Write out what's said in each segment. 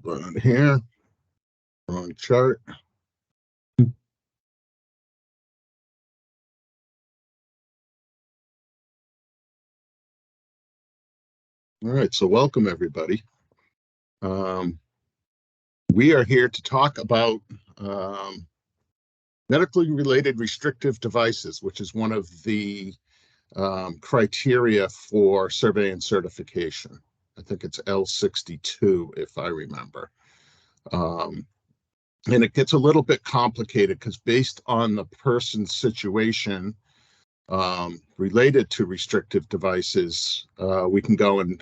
on here. Wrong chart. All right, so welcome everybody. We are here to talk about medically related restrictive devices, which is one of the criteria for survey and certification. I think it's L62, if I remember. And it gets a little bit complicated because based on the person's situation related to restrictive devices, we can go in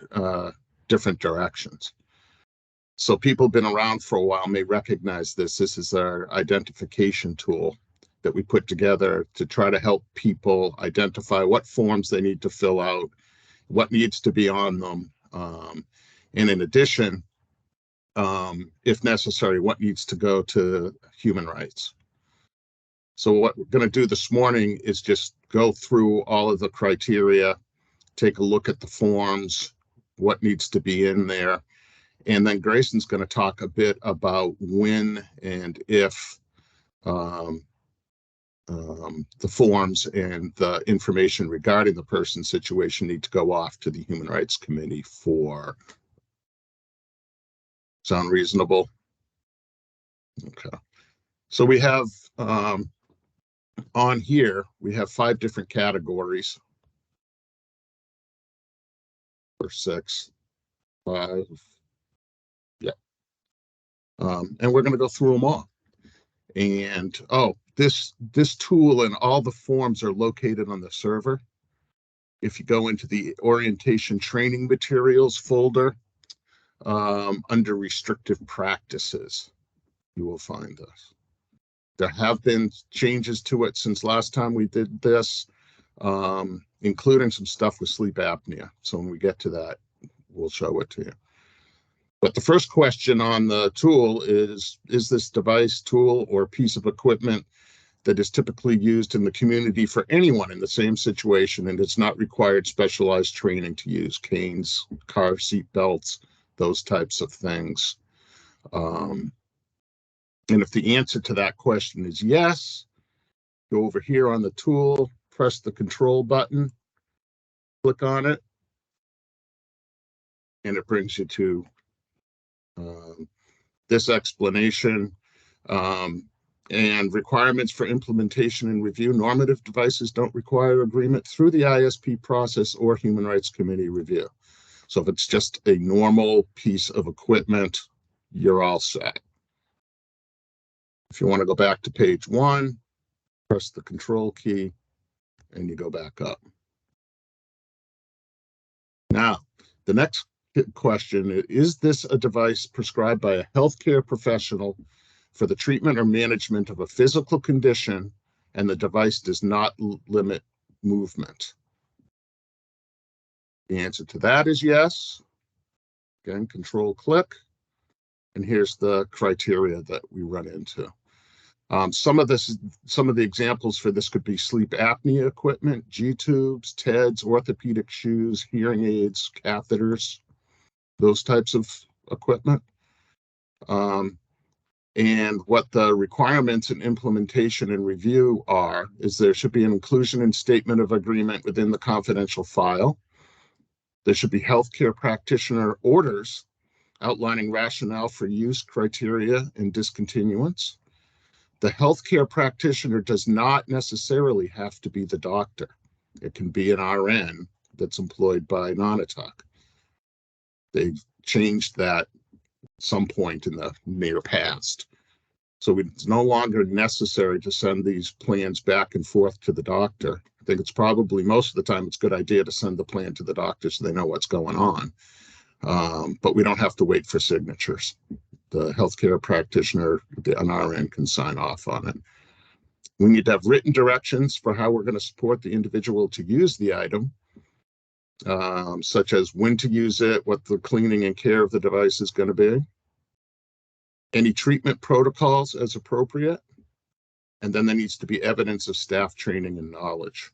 different directions. So people who've been around for a while may recognize this. This is our identification tool that we put together to try to help people identify what forms they need to fill out, what needs to be on them, and in addition, if necessary, what needs to go to human rights. So what we're going to do this morning is just go through all of the criteria, take a look at the forms, what needs to be in there, and then Grayson's going to talk a bit about when and if the forms and the information regarding the person's situation need to go off to the Human Rights Committee for. Sound reasonable? Okay. So we have on here, we have 5 different categories. Or 6, 5. Yeah. And we're going to go through them all. And this tool and all the forms are located on the server. If you go into the orientation training materials folder, under restrictive practices, you will find this. There have been changes to it since last time we did this, including some stuff with sleep apnea. So when we get to that, we'll show it to you. But the first question on the tool is this device, tool, or piece of equipment that is typically used in the community for anyone in the same situation and it's not required specialized training to use? Canes, car seat belts, those types of things. And if the answer to that question is yes, go over here on the tool, press the control button, click on it, and it brings you to this explanation and requirements for implementation and review. Normative devices don't require agreement through the ISP process or Human Rights Committee review. So if it's just a normal piece of equipment, you're all set. If you want to go back to page 1, press the control key and you go back up. Now, the next question is this a device prescribed by a healthcare professional for the treatment or management of a physical condition and the device does not limit movement? The answer to that is yes. Again, control click, and here's the criteria that we run into. Some of the examples for this could be sleep apnea equipment, G-tubes, TEDs, orthopedic shoes, hearing aids, catheters, those types of equipment. And what the requirements and implementation and review are is there should be an inclusion and statement of agreement within the confidential file. There should be healthcare practitioner orders outlining rationale for use, criteria, and discontinuance. The healthcare practitioner does not necessarily have to be the doctor. It can be an RN that's employed by Nonotuck. They've changed that at some point in the near past. So it's no longer necessary to send these plans back and forth to the doctor. I think it's probably most of the time it's a good idea to send the plan to the doctor so they know what's going on. But we don't have to wait for signatures. The healthcare practitioner, an RN, can sign off on it. We need to have written directions for how we're going to support the individual to use the item, such as when to use it, what the cleaning and care of the device is going to be, any treatment protocols as appropriate, and then there needs to be evidence of staff training and knowledge.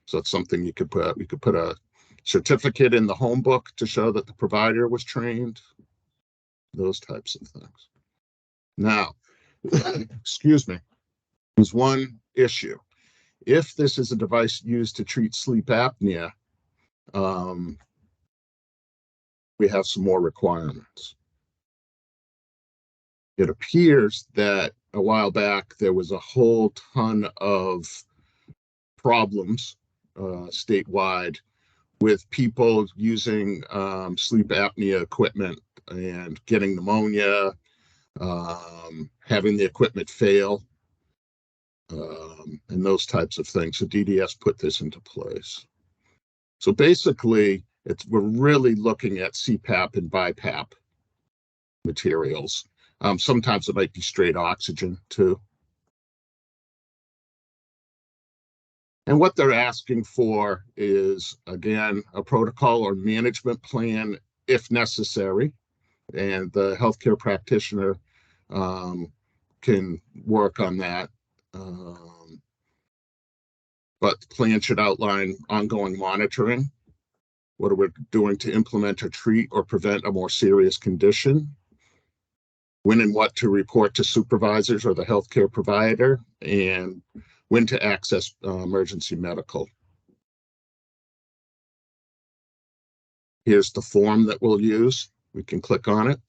So it's something you could put. We could put a certificate in the home book to show that the provider was trained. those types of things. Now, excuse me, there's one issue. If this is a device used to treat sleep apnea, we have some more requirements. It appears that a while back there was a whole ton of problems statewide with people using sleep apnea equipment and getting pneumonia, having the equipment fail, and those types of things. So DDS put this into place. So basically, we're really looking at CPAP and BiPAP materials. Sometimes it might be straight oxygen too. And what they're asking for is, again, a protocol or management plan if necessary. And the healthcare practitioner can work on that. But the plan should outline ongoing monitoring. What are we doing to implement or treat or prevent a more serious condition? When and what to report to supervisors or the healthcare provider, and when to access emergency medical. Here's the form that we'll use. We can click on it.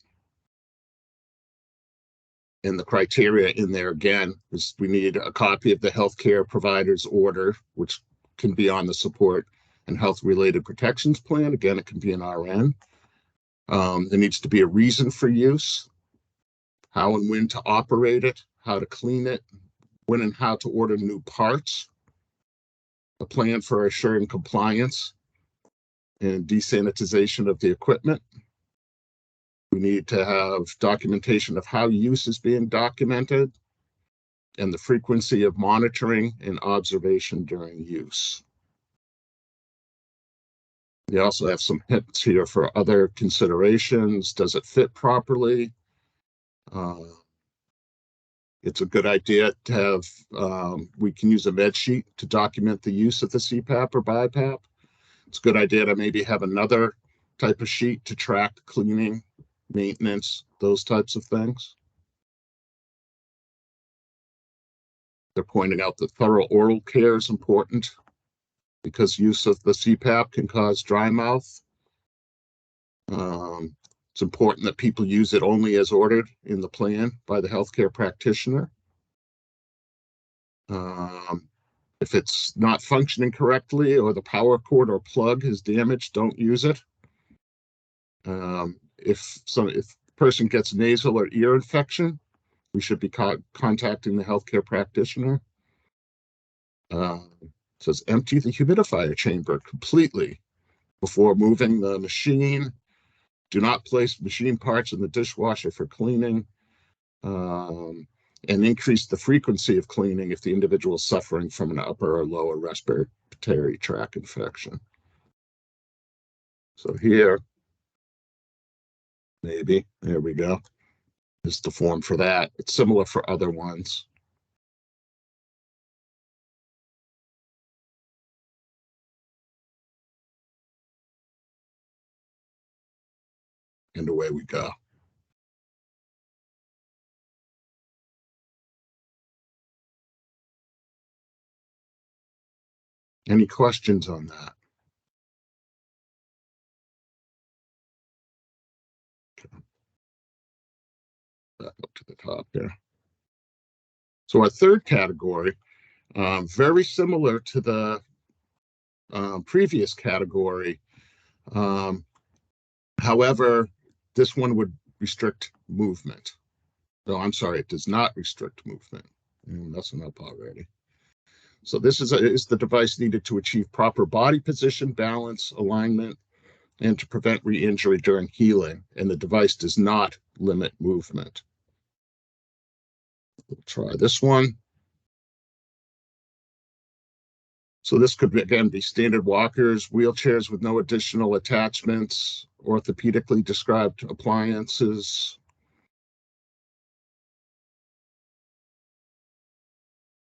And the criteria in there again is we need a copy of the healthcare provider's order, which can be on the support and health related protections plan. Again, it can be an RN. There needs to be a reason for use, how and when to operate it, how to clean it, when and how to order new parts, a plan for assuring compliance and desanitization of the equipment. We need to have documentation of how use is being documented and the frequency of monitoring and observation during use. They also have some hints here for other considerations. Does it fit properly? It's a good idea to have, we can use a med sheet to document the use of the CPAP or BiPAP. It's a good idea to maybe have another type of sheet to track cleaning, maintenance, those types of things. They're pointing out that thorough oral care is important because use of the CPAP can cause dry mouth. It's important that people use it only as ordered in the plan by the healthcare practitioner. If it's not functioning correctly or the power cord or plug is damaged, don't use it. If a person gets nasal or ear infection, we should be contacting the healthcare practitioner. It says empty the humidifier chamber completely before moving the machine. Do not place machine parts in the dishwasher for cleaning, and increase the frequency of cleaning if the individual is suffering from an upper or lower respiratory tract infection. So here, maybe, there we go. This is the form for that. It's similar for other ones. And away we go. Any questions on that? Okay. Back up to the top there. So our third category, very similar to the previous category. However, this one would restrict movement. No, I'm sorry, it does not restrict movement. I'm messing up already. So this is the device needed to achieve proper body position, balance, alignment, and to prevent re-injury during healing. And the device does not limit movement. We'll try this one. So this could, again, be standard walkers, wheelchairs with no additional attachments, orthopedically described appliances.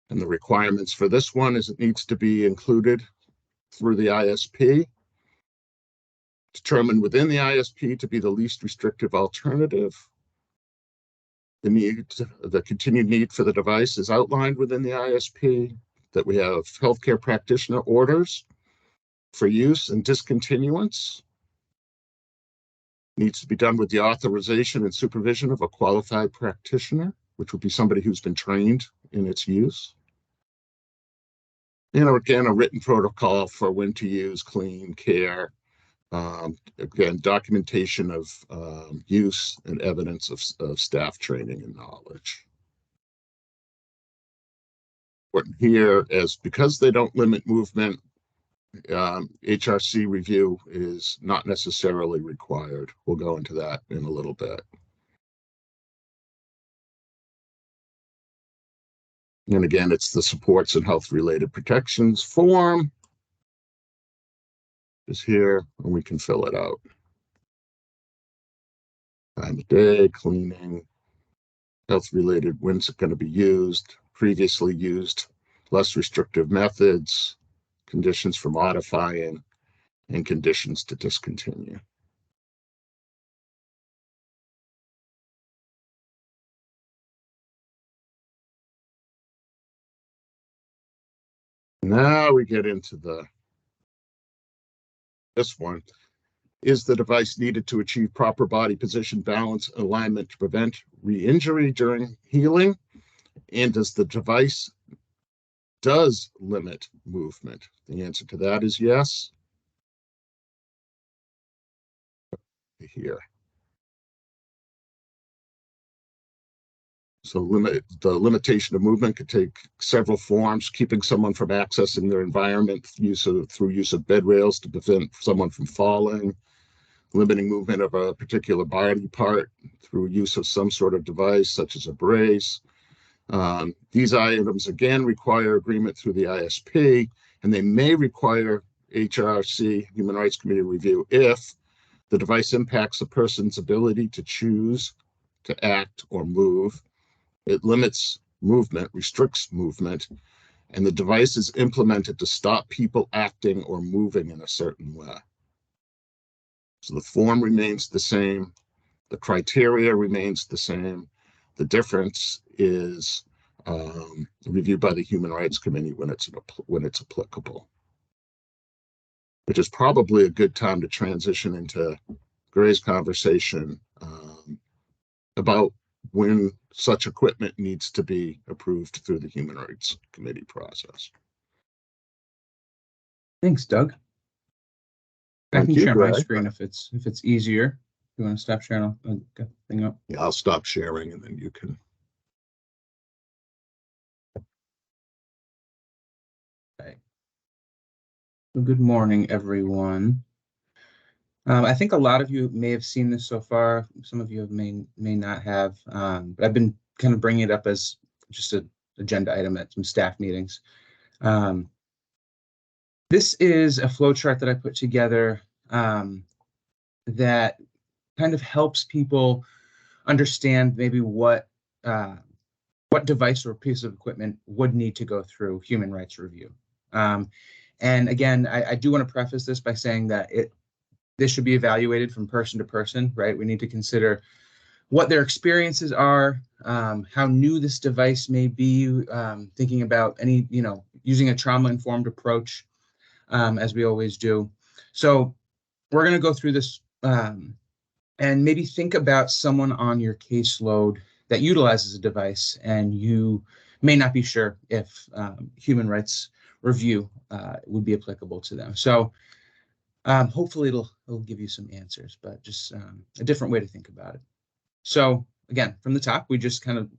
And the requirements for this one is it needs to be included through the ISP, determined within the ISP to be the least restrictive alternative, The continued need for the device is outlined within the ISP, that we have healthcare practitioner orders for use and discontinuance. Needs to be done with the authorization and supervision of a qualified practitioner, which would be somebody who's been trained in its use. Again, a written protocol for when to use, clean, care. Again, documentation of use and evidence of staff training and knowledge. Important here is because they don't limit movement, HRC review is not necessarily required. We'll go into that in a little bit. And again, it's the supports and health-related protections form is here, and we can fill it out. Time of day, cleaning, health-related, when's it going to be used, previously used, less restrictive methods, conditions for modifying, and conditions to discontinue. Now we get into this one. Is the device needed to achieve proper body position, balance, alignment to prevent re-injury during healing? And does the device limit movement? The answer to that is yes. Here. So the limitation of movement could take several forms: keeping someone from accessing their environment through use of bed rails to prevent someone from falling, limiting movement of a particular body part through use of some sort of device, such as a brace. These items, again, require agreement through the ISP, and they may require HRC, Human Rights Committee review, if the device impacts a person's ability to choose, to act, or move. It limits movement, restricts movement, and the device is implemented to stop people acting or moving in a certain way. So the form remains the same. The criteria remains the same. The difference is reviewed by the Human Rights Committee when it's applicable. Which is probably a good time to transition into Gray's conversation about when such equipment needs to be approved through the Human Rights Committee process. Thanks, Doug. I can share my screen if it's easier. You want to stop sharing? I'll get the thing up. Yeah, I'll stop sharing and then you can. Okay. Well, good morning, everyone. I think a lot of you may have seen this so far. Some of you may not have, but I've been kind of bringing it up as just an agenda item at some staff meetings. This is a flow chart that I put together that kind of helps people understand maybe what device or piece of equipment would need to go through human rights review. And again, I do want to preface this by saying that this should be evaluated from person to person, right? We need to consider what their experiences are, how new this device may be, thinking about using a trauma-informed approach, as we always do. So we're going to go through this and maybe think about someone on your caseload that utilizes a device, and you may not be sure if human rights review would be applicable to them. So hopefully it'll give you some answers, but just a different way to think about it. So again, from the top, we just kind of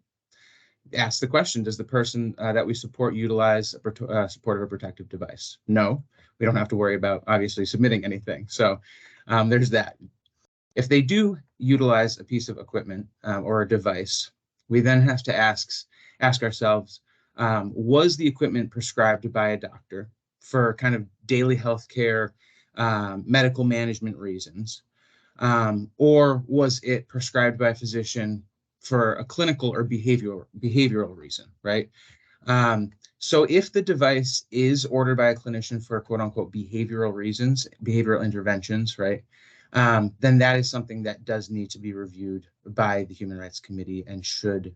ask the question: does the person that we support utilize a supportive or protective device? No, we don't have to worry about obviously submitting anything. So there's that. If they do utilize a piece of equipment or a device, we then have to ask ourselves, was the equipment prescribed by a doctor for kind of daily healthcare, medical management reasons, or was it prescribed by a physician for a clinical or behavioral reason, right? So if the device is ordered by a clinician for quote unquote behavioral reasons, behavioral interventions, right? then that is something that does need to be reviewed by the Human Rights Committee and should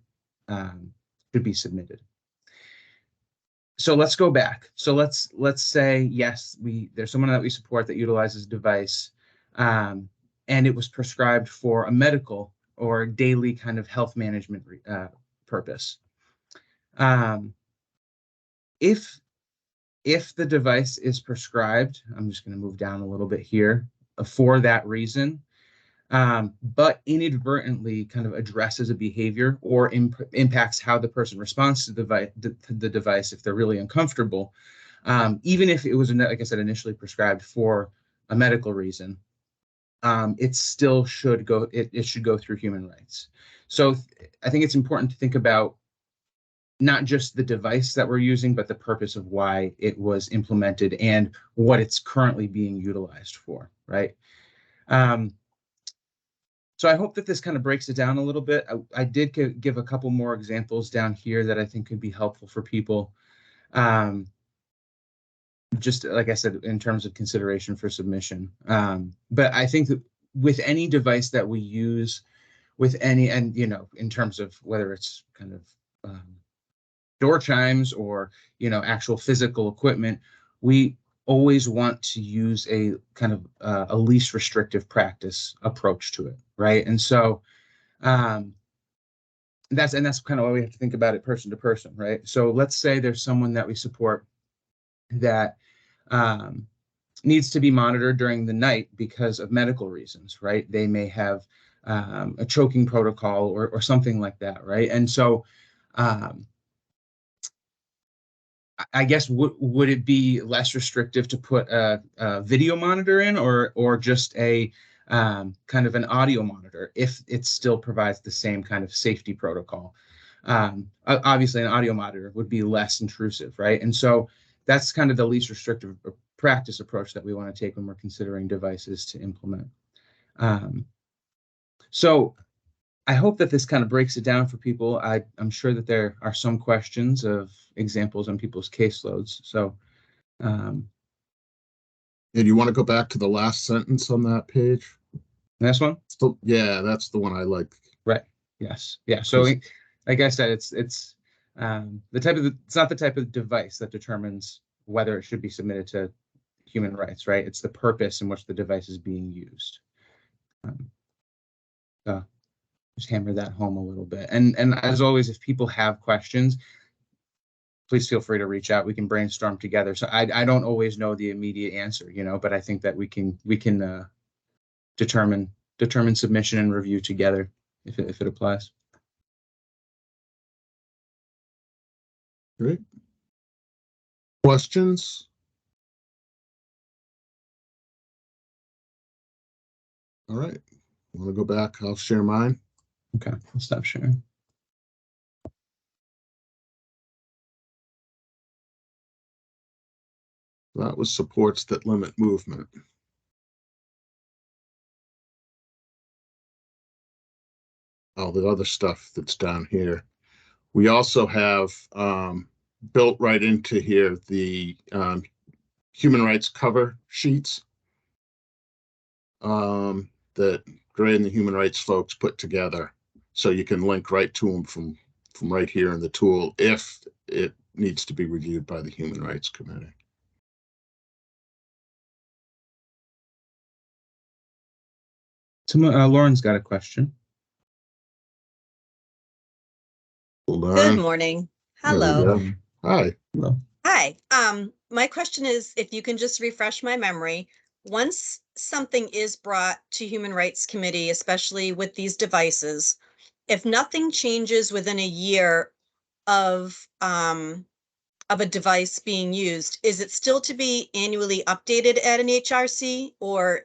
be submitted. So let's go back. So let's say, yes, there's someone that we support that utilizes a device, and it was prescribed for a medical or daily kind of health management purpose. If the device is prescribed, I'm just going to move down a little bit here, for that reason, but inadvertently kind of addresses a behavior or impacts how the person responds to the device if they're really uncomfortable, even if it was, like I said, initially prescribed for a medical reason, it still should go, it should go through human rights. So I think it's important to think about not just the device that we're using, but the purpose of why it was implemented and what it's currently being utilized for, right? So I hope that this kind of breaks it down a little bit. I did give a couple more examples down here that I think could be helpful for people. Just like I said, in terms of consideration for submission. But I think that with any device that we use, with any, and in terms of whether it's kind of door chimes or actual physical equipment, we always want to use a kind of a least restrictive practice approach to it, right? And so that's kind of why we have to think about it person to person, right? So let's say there's someone that we support that needs to be monitored during the night because of medical reasons, right? They may have a choking protocol or something like that, right? And so I guess would it be less restrictive to put a video monitor in or just a kind of an audio monitor if it still provides the same kind of safety protocol? Obviously, an audio monitor would be less intrusive, right? And so that's kind of the least restrictive practice approach that we want to take when we're considering devices to implement. So I hope that this kind of breaks it down for people. I'm sure that there are some questions of examples on people's caseloads. So, and you want to go back to the last sentence on that page? This one? So, yeah, that's the one I like. Right. Yes. Yeah. So, like I said, it's the type of it's not the type of device that determines whether it should be submitted to human rights, right? It's the purpose in which the device is being used. Just hammer that home a little bit. And as always, if people have questions, please feel free to reach out. We can brainstorm together. So I don't always know the immediate answer, but I think that we can determine submission and review together if it applies. Great. Questions? All right. Want to go back? I'll share mine. Okay, I'll stop sharing. That was supports that limit movement. All the other stuff that's down here. We also have built right into here the human rights cover sheets that Gray and the human rights folks put together. So you can link right to them from right here in the tool if it needs to be reviewed by the Human Rights Committee. So Lauren's got a question. Good morning. Hello. Hi. Hello. Hi. My question is, if you can just refresh my memory, once something is brought to Human Rights Committee, especially with these devices, if nothing changes within a year of a device being used, is it still to be annually updated at an HRC, or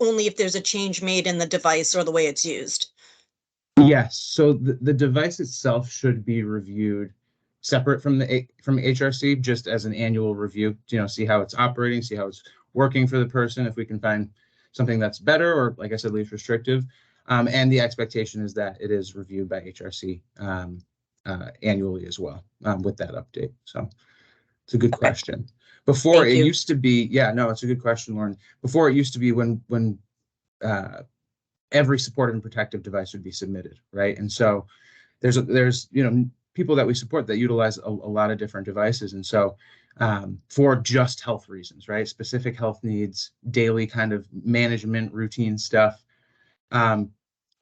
only if there's a change made in the device or the way it's used? Yes. So the device itself should be reviewed separate from HRC, just as an annual review. See how it's operating, see how it's working for the person. If we can find something that's better, or like I said, least restrictive. And the expectation is that it is reviewed by HRC annually as well with that update. So it's a good question. Before it used to be, it's a good question, Lauren. Before it used to be when every supportive and protective device would be submitted, right? And so there's people that we support that utilize a lot of different devices, and so for just health reasons, right? Specific health needs, daily kind of management routine stuff,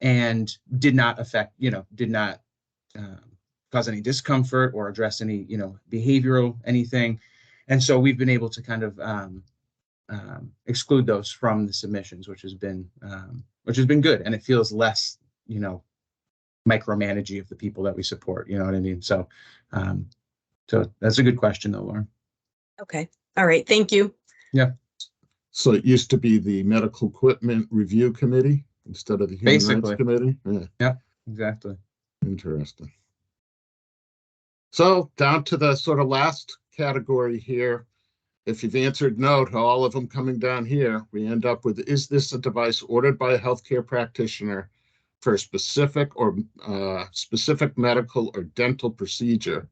and did not affect, did not cause any discomfort or address any, behavioral anything. And so we've been able to kind of exclude those from the submissions, which has been good, and it feels less, micromanaging of the people that we support. You know what I mean? So, so that's a good question, though, Lauren. Okay. All right. Thank you. Yeah. So it used to be the Medical Equipment Review Committee instead of the Human Rights Committee? Yeah, exactly. Interesting. So down to the sort of last category here. If you've answered no to all of them coming down here, we end up with, is this a device ordered by a healthcare practitioner for a specific or specific medical or dental procedure?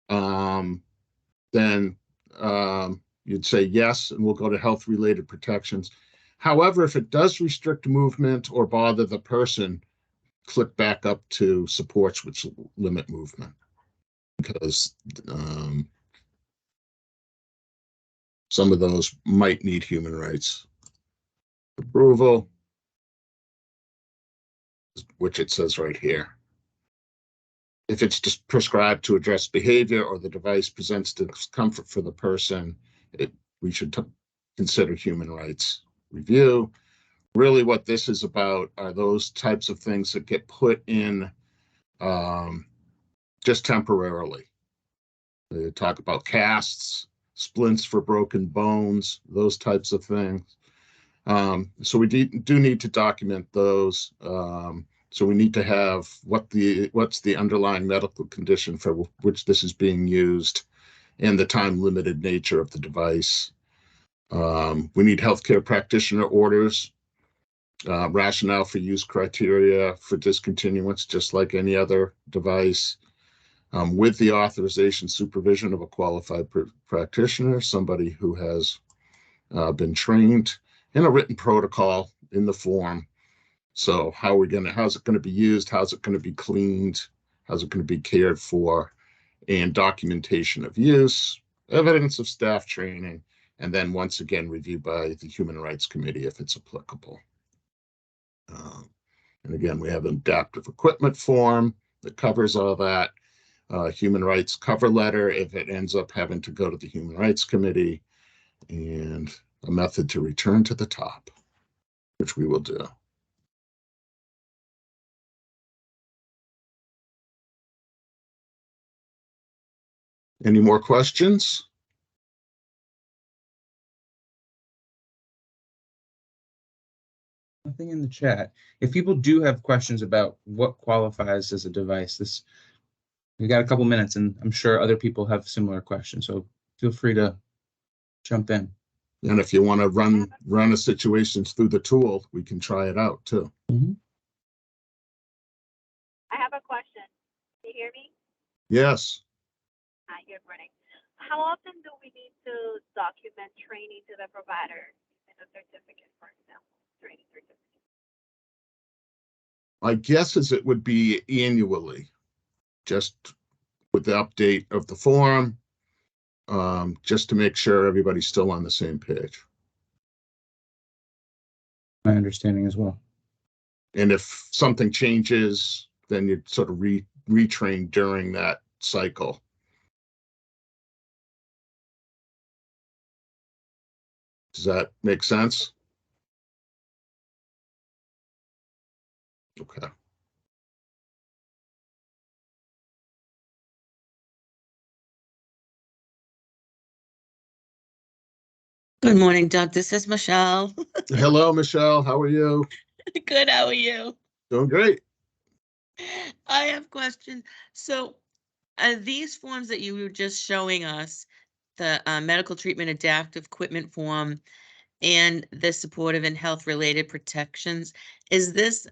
Then you'd say yes, and we'll go to health-related protections. However, if it does restrict movement or bother the person, click back up to supports which limit movement, because some of those might need human rights approval, which it says right here. If it's just prescribed to address behavior or the device presents discomfort for the person, we should consider human rights review. Really what this is about are those types of things that get put in just temporarily. They talk about casts, splints for broken bones, those types of things. So we do need to document those. So we need to have what's the underlying medical condition for which this is being used, and the time-limited nature of the device. We need healthcare practitioner orders, rationale for use criteria for discontinuance, just like any other device, with the authorization supervision of a qualified practitioner, somebody who has been trained, in a written protocol in the form. So how's it going to be used? How's it going to be cleaned? How's it going to be cared for? And documentation of use, evidence of staff training, and then once again reviewed by the Human Rights Committee if it's applicable. And again, we have an adaptive equipment form that covers all that. Human rights cover letter if it ends up having to go to the Human Rights Committee, and a method to return to the top, which we will do. Any more questions? Nothing in the chat. If people do have questions about what qualifies as a device, we got a couple minutes, and I'm sure other people have similar questions, so feel free to jump in. And if you want to run a situations through the tool, we can try it out too. Mm-hmm. I have a question. Can you hear me? Yes. Hi, good morning. How often do we need to document training to the provider in a certificate, for example, training certificate? My guess is it would be annually, just with the update of the form, just to make sure everybody's still on the same page. My understanding as well. And if something changes, then you'd sort of retrain during that cycle. Does that make sense? Okay. Good morning, Doug. This is Michelle. Hello, Michelle. How are you? Good. How are you? Doing great. I have questions. So, these forms that you were just showing us, the medical treatment adaptive equipment form and the supportive and health related protections, is this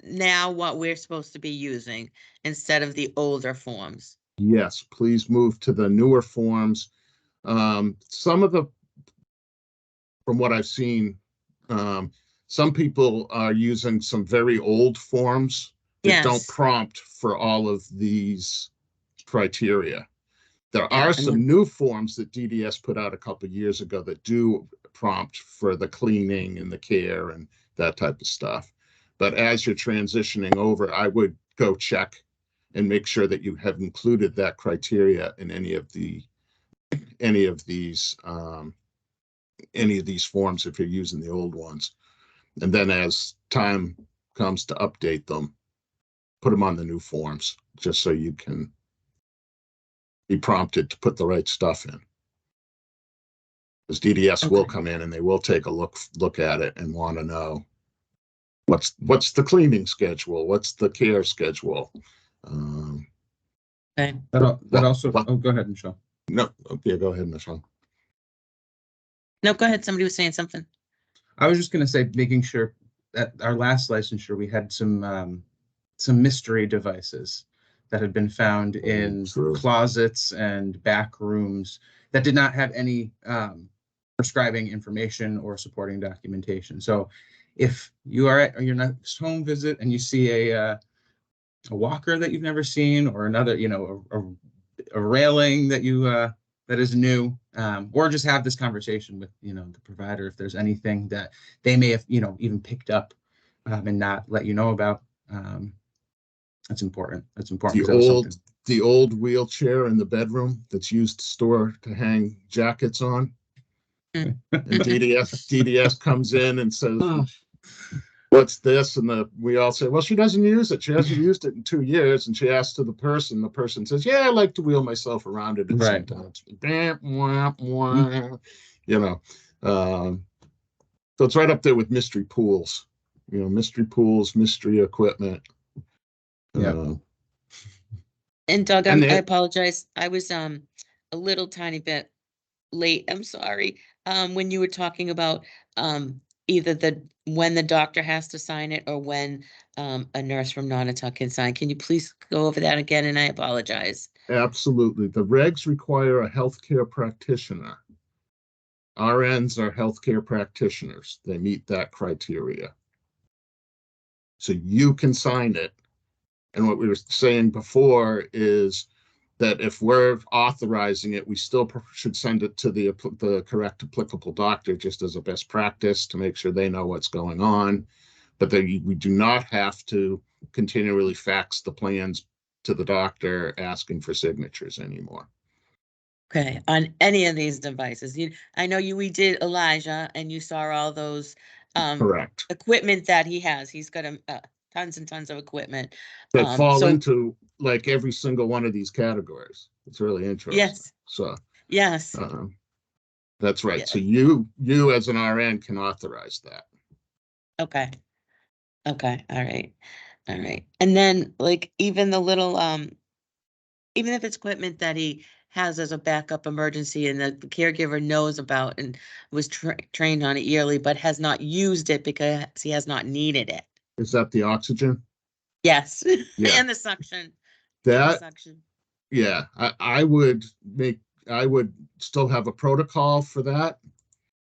now what we're supposed to be using instead of the older forms? Yes, please move to the newer forms. Some of the, from what I've seen, some people are using some very old forms that don't Yes. prompt for all of these criteria. There Yeah, are and some new forms that DDS put out a couple of years ago that do prompt for the cleaning and the care and that type of stuff. But as you're transitioning over, I would go check and make sure that you have included that criteria in any of these forms if you're using the old ones. And then as time comes to update them, put them on the new forms, just so you can be prompted to put the right stuff in. Because DDS will Okay. come in and they will take a look at it and want to know what's the cleaning schedule, what's the care schedule. Okay. That also. what- Oh, go ahead, Michelle. No, yeah, go ahead, Michelle. No, go ahead. Somebody was saying something. I was just going to say, making sure that our last licensure, we had some mystery devices that had been found in True. closets and back rooms that did not have any prescribing information or supporting documentation. So if you are at your next home visit and you see a walker that you've never seen, or another, a railing that you that is new, or just have this conversation with the provider if there's anything that they may have even picked up and not let you know about. That's important. That's important. The old wheelchair in the bedroom that's used to hang jackets on. And DDS comes in and says, what's this? And we all say, well, she doesn't use it. She hasn't used it in 2 years. And she asks to the person says, yeah, I like to wheel myself around it Right. sometimes. So it's right up there with mystery pools, mystery equipment. Yeah. And Doug, And I then- apologize. I was a little tiny bit late. I'm sorry. When you were talking about either when the doctor has to sign it or when a nurse from Nonotuck can sign. Can you please go over that again? And I apologize. Absolutely. The regs require a healthcare practitioner. RNs are healthcare practitioners. They meet that criteria. So you can sign it. And what we were saying before is that if we're authorizing it, we still should send it to the correct applicable doctor just as a best practice to make sure they know what's going on. But we do not have to continually fax the plans to the doctor asking for signatures anymore. Okay, on any of these devices. I know we did Elijah, and you saw all those Correct. equipment that he has. He's got tons and tons of equipment. That fall so- into like every single one of these categories. It's really interesting. Yes. So Yes. that's right. Yeah. So you as an RN can authorize that. Okay. Okay. All right. All right. And then like even the little even if it's equipment that he has as a backup emergency and the caregiver knows about and was trained on it yearly, but has not used it because he has not needed it. Is that the oxygen? Yes. Yeah. And the suction. That, suction. yeah, I would still have a protocol for that.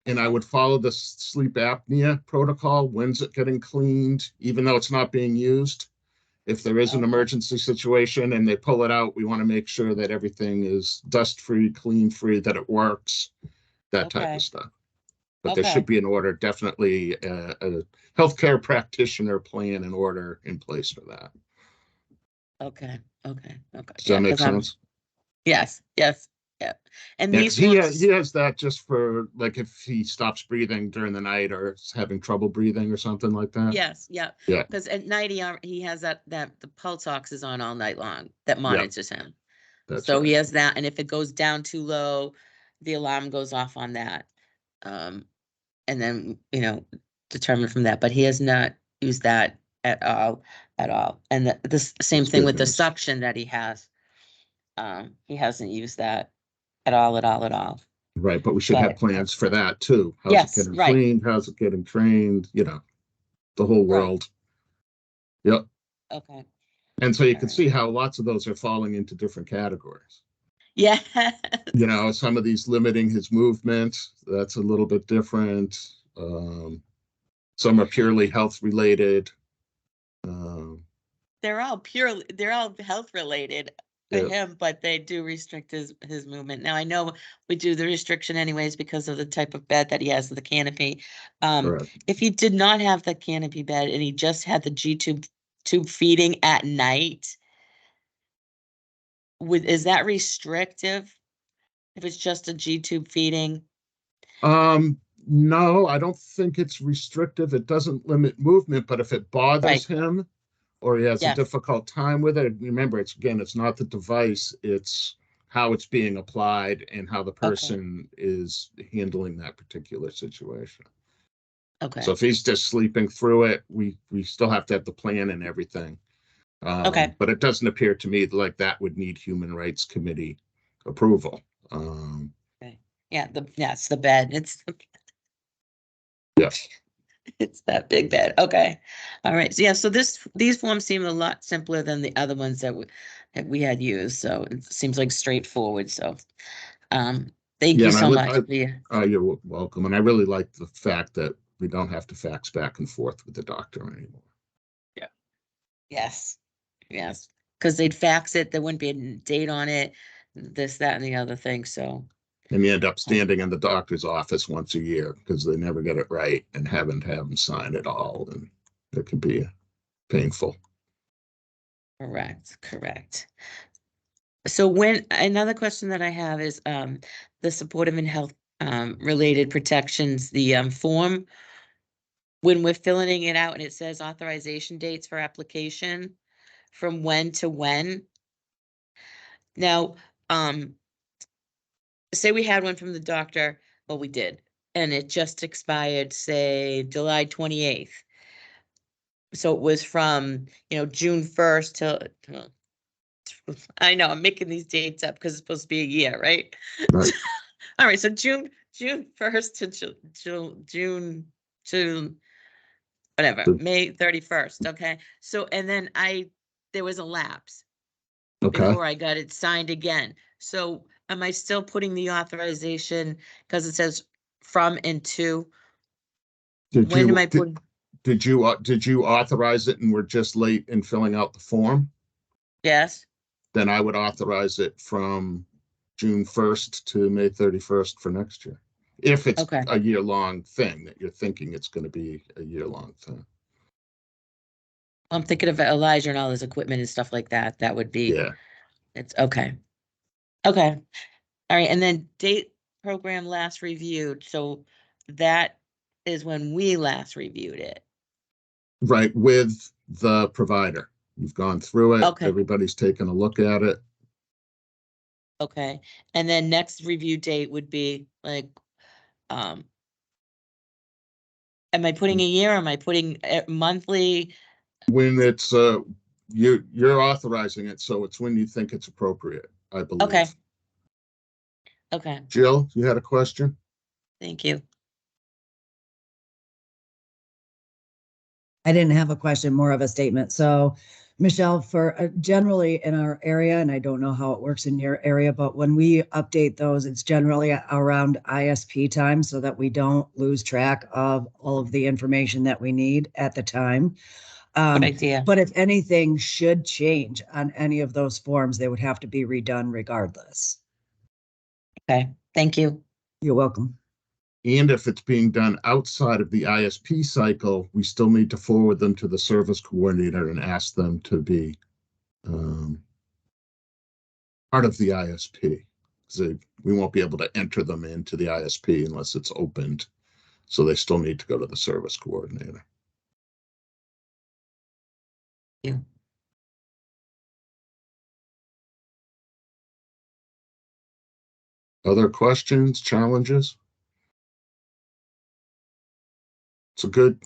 And I would follow the sleep apnea protocol. When's it getting cleaned, even though it's not being used? If there is an emergency situation and they pull it out, we want to make sure that everything is dust-free, clean-free, that it works, that type of stuff. But there should be an order, definitely a healthcare practitioner plan and order in place for that. Okay. Does that make sense? Yes. Yeah. And Yeah, these 'cause he ones, has that just for like if he stops breathing during the night or is having trouble breathing or something like that. yes, yeah. Yeah. Because at night he has that the pulse ox is on all night long that monitors him. That's So he right. has that, and if it goes down too low, the alarm goes off on that. And then determine from that. But he has not used that at all. And the same That's thing good with the news. suction that he has. He hasn't used that at all. Right, but we should have But- plans for that too. How's Yes, it getting right. cleaned? How's it getting trained? The whole Right. world. Yep. Okay. And so you can Alright. see how lots of those are falling into different categories. Yeah. Some of these limiting his movement, that's a little bit different. Some are purely health related. They're all health related for Yeah. him, but they do restrict his movement. Now I know we do the restriction anyways because of the type of bed that he has, the canopy. Correct. If he did not have the canopy bed and he just had the tube feeding at night, is that restrictive? If it's just a G tube feeding? No, I don't think it's restrictive. It doesn't limit movement, but if it bothers him or he has a Yes. difficult time with it, remember, it's not the device, it's how it's being applied and how the person is handling that particular situation. Okay. So if he's just sleeping through it, we still have to have the plan and everything. Okay. But it doesn't appear to me like that would need Human Rights Committee approval. Yeah, it's the bed. It's Yeah. it's that big bed. Okay. All right. So yeah, so these forms seem a lot simpler than the other ones that we had used. So it seems like straightforward. So thank Yeah, you and so much. you're welcome. And I really like the fact that we don't have to fax back and forth with the doctor anymore. Yes. Yes. Because they'd fax it, there wouldn't be a date on it, this, that, and the other thing. So And you end up standing in the doctor's office once a year because they never get it right and haven't have them sign it all. And it can be painful. correct. So another question that I have is the supportive and health related protections, the form, when we're filling it out and it says authorization dates for application from when to when. Now, say we had one from the doctor, well, we did, and it just expired, say, July 28th. So it was from, June 1st till I know I'm making these dates up because it's supposed to be a year, right? Right. All right, so June 1st to June to whatever, May 31st. Okay. So and then there was a lapse Okay. before I got it signed again. So am I still putting the authorization because it says from and to? When am I putting? Did you authorize it and were just late in filling out the form? Yes. Then I would authorize it from June 1st to May 31st for next year. If it's Okay. a year-long thing that you're thinking it's going to be a year-long thing. I'm thinking of Elijah and all his equipment and stuff like that. That would be, Yeah. it's okay. Okay. All right. And then date program last reviewed. So that is when we last reviewed it. Right, with the provider. You've gone through it. Okay. Everybody's taken a look at it. Okay. And then next review date would be like, am I putting a year? Am I putting monthly? When it's you're authorizing it, so it's when you think it's appropriate, I believe. Okay. Okay. Jill, you had a question? Thank you. I didn't have a question, more of a statement. So, Michelle, for generally in our area, and I don't know how it works in your area, but when we update those, it's generally around ISP time so that we don't lose track of all of the information that we need at the time. Good idea. But if anything should change on any of those forms, they would have to be redone regardless. Okay. Thank you. You're welcome. And if it's being done outside of the ISP cycle, we still need to forward them to the service coordinator and ask them to be part of the ISP. So we won't be able to enter them into the ISP unless it's opened. So they still need to go to the service coordinator. Thank you. Other questions, challenges? It's a good,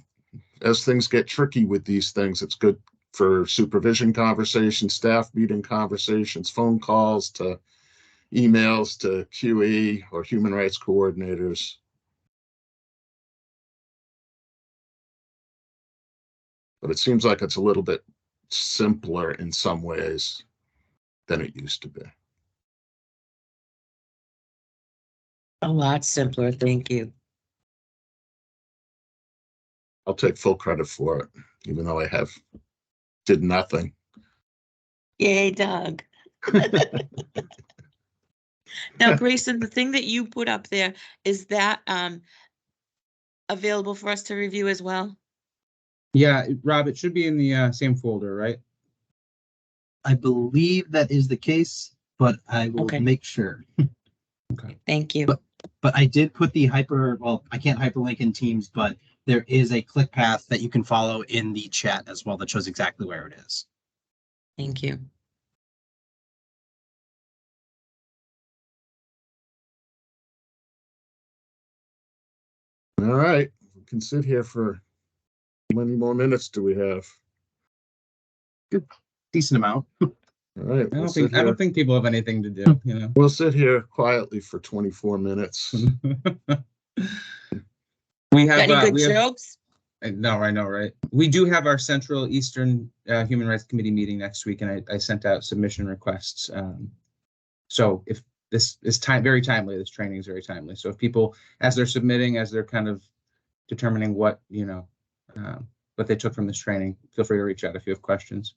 as things get tricky with these things, it's good for supervision conversations, staff meeting conversations, phone calls to emails to QE or human rights coordinators. But it seems like it's a little bit simpler in some ways than it used to be. A lot simpler. Thank you. I'll take full credit for it, even though I did nothing. Yay, Doug. Now, Grayson, the thing that you put up there, is that available for us to review as well? Yeah, Rob, it should be in the same folder, right? I believe that is the case, but I will Okay. make sure. Okay. Thank you. But I did put the I can't hyperlink in Teams, but there is a click path that you can follow in the chat as well that shows exactly where it is. Thank you. All right, we can sit here for how many more minutes do we have? Decent amount. All right, I don't think people have anything to do, you know. We'll sit here quietly for 24 minutes. We have, Got any good jokes? no, I know, right? We do have our Central Eastern Human Rights Committee meeting next week, and I sent out submission requests. So if this is very timely, this training is very timely. So if people, as they're submitting, as they're kind of determining what, you know, what they took from this training, feel free to reach out if you have questions.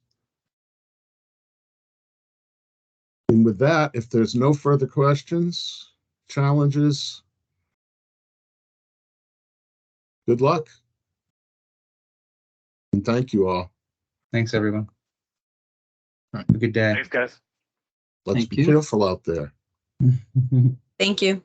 And with that, if there's no further questions, challenges, good luck. And thank you all. Thanks, everyone. All right. Have a good day. Thanks, guys. Let's Thank be you. careful out there. Thank you.